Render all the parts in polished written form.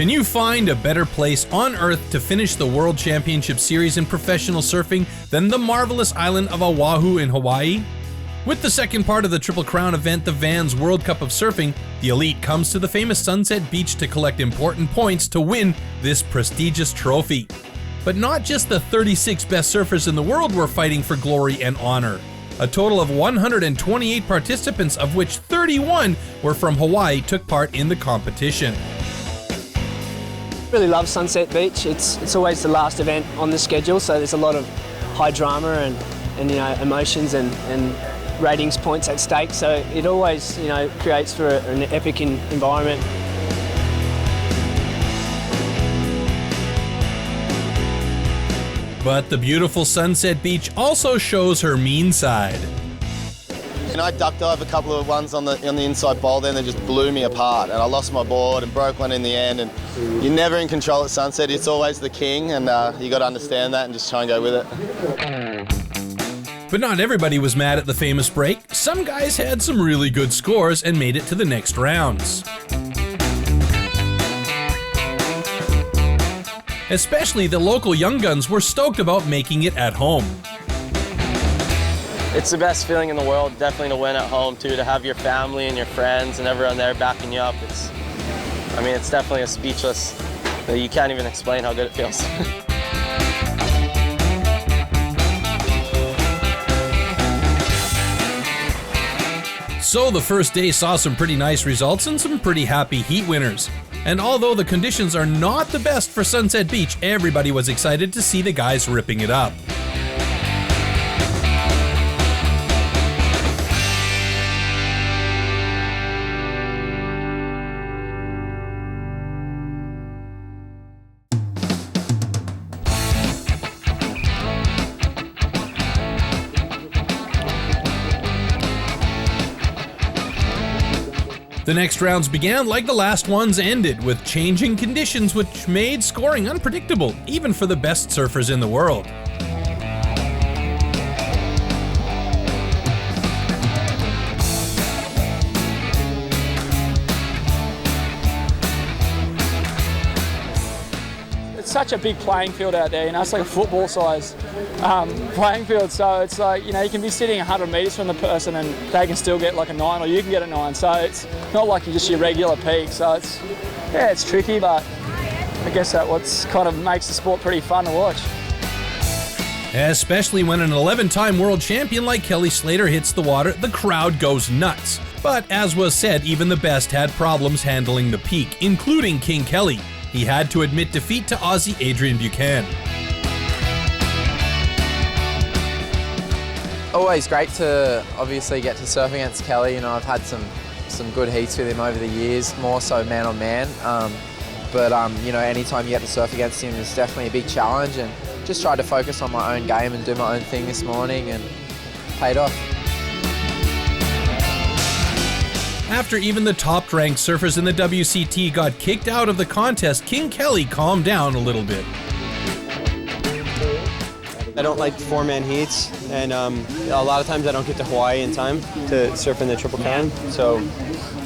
Can you find a better place on Earth to finish the World Championship Series in professional surfing than the marvelous island of Oahu in Hawaii? With the second part of the Triple Crown event, the Vans Worldcup of Surfing, the elite comes to the famous Sunset Beach to collect important points to win this prestigious trophy. But not just the 36 best surfers in the world were fighting for glory and honor. A total of 128 participants, of which 31 were from Hawaii, took part in the competition. Really love Sunset Beach. It's always the last event on the schedule, so there's a lot of high drama and emotions and ratings points at stake. So it always creates for an epic environment. But the beautiful Sunset Beach also shows her mean side. And I duck dive a couple of ones on the inside bowl there, and they just blew me apart. And I lost my board and broke one in the end. And you're never in control at Sunset. It's always the king, and you got to understand that and just try and go with it. But not everybody was mad at the famous break. Some guys had some really good scores and made it to the next rounds. Especially the local young guns were stoked about making it at home. It's the best feeling in the world, definitely to win at home too, to have your family and your friends and everyone there backing you up. It's definitely a speechless, you can't even explain how good it feels. So the first day saw some pretty nice results and some pretty happy heat winners. And although the conditions are not the best for Sunset Beach, everybody was excited to see the guys ripping it up. The next rounds began like the last ones ended, with changing conditions which made scoring unpredictable, even for the best surfers in the world. It's such a big playing field out there, it's like a football size playing field, so it's like, you can be sitting 100 metres from the person and they can still get like a 9 or you can get a 9, so it's not like just your regular peak, so it's tricky, but I guess that's what kind of makes the sport pretty fun to watch. Especially when an 11-time world champion like Kelly Slater hits the water, the crowd goes nuts. But as was said, even the best had problems handling the peak, including King Kelly. He had to admit defeat to Aussie Adrian Buchanan. Always great to obviously get to surf against Kelly. I've had some good heats with him over the years, more so man on man. But anytime you get to surf against him is definitely a big challenge, and just tried to focus on my own game and do my own thing this morning, and paid off. After even the top-ranked surfers in the WCT got kicked out of the contest, King Kelly calmed down a little bit. I don't like four-man heats, and a lot of times I don't get to Hawaii in time to surf in the Triple Crown. So,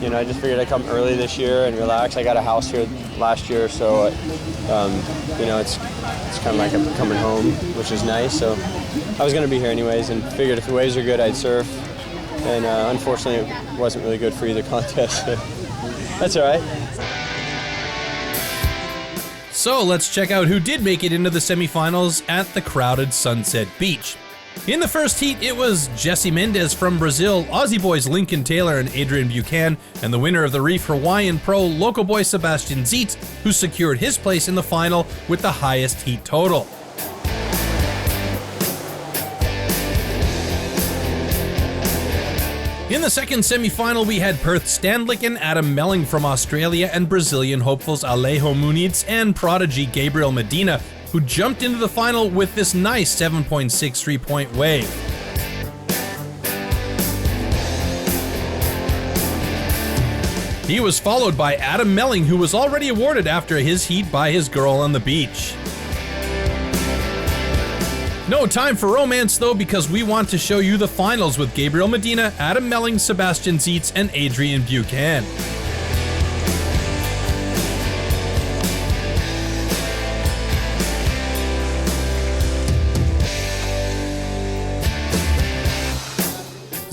I just figured I'd come early this year and relax. I got a house here last year, so it's kind of like I'm coming home, which is nice. So I was going to be here anyways, and figured if the waves are good, I'd surf. And unfortunately, it wasn't really good for either contest. That's all right. So let's check out who did make it into the semifinals at the crowded Sunset Beach. In the first heat, it was Jesse Mendez from Brazil, Aussie boys Lincoln Taylor and Adrian Buchanan, and the winner of the Reef Hawaiian Pro, local boy Sebastian Zietz, who secured his place in the final with the highest heat total. In the second semi-final, we had Perth Standlick and Adam Melling from Australia and Brazilian hopefuls Alejo Muniz and prodigy Gabriel Medina, who jumped into the final with this nice 7.63-point wave. He was followed by Adam Melling, who was already awarded after his heat by his girl on the beach. No time for romance though, because we want to show you the finals with Gabriel Medina, Adam Melling, Sebastian Zietz, and Adrian Buchanan.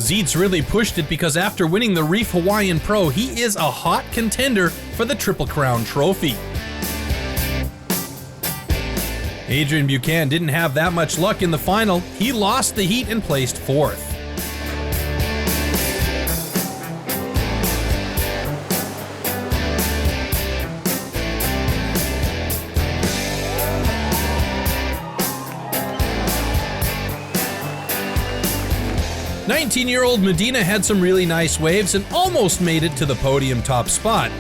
Zeitz really pushed it because after winning the Reef Hawaiian Pro, he is a hot contender for the Triple Crown trophy. Adrian Buchan didn't have that much luck in the final. He lost the heat and placed 4th. "19-year-old Medina had some really nice waves and almost made it to the podium top spot.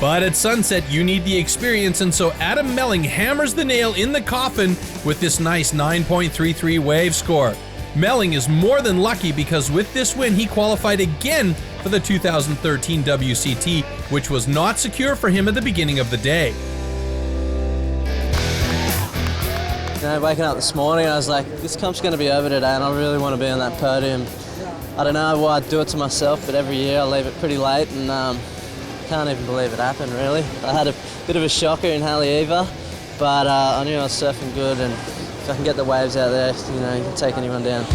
But at sunset, you need the experience, and so Adam Melling hammers the nail in the coffin with this nice 9.33 wave score. Melling is more than lucky because with this win, he qualified again for the 2013 WCT, which was not secure for him at the beginning of the day. You know, waking up this morning, I was like, this comp's going to be over today and I really want to be on that podium. I don't know why I do it to myself, but every year I leave it pretty late and can't even believe it happened, really. I had a bit of a shocker in Haleiwa, but I knew I was surfing good, and if I can get the waves out there, you know, you can take anyone down.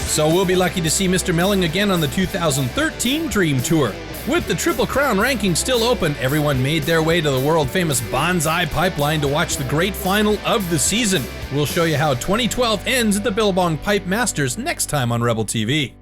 So we'll be lucky to see Mr. Melling again on the 2013 Dream Tour. With the Triple Crown ranking still open, everyone made their way to the world-famous Bonsai Pipeline to watch the great final of the season. We'll show you how 2012 ends at the Billabong Pipe Masters next time on Rebel TV.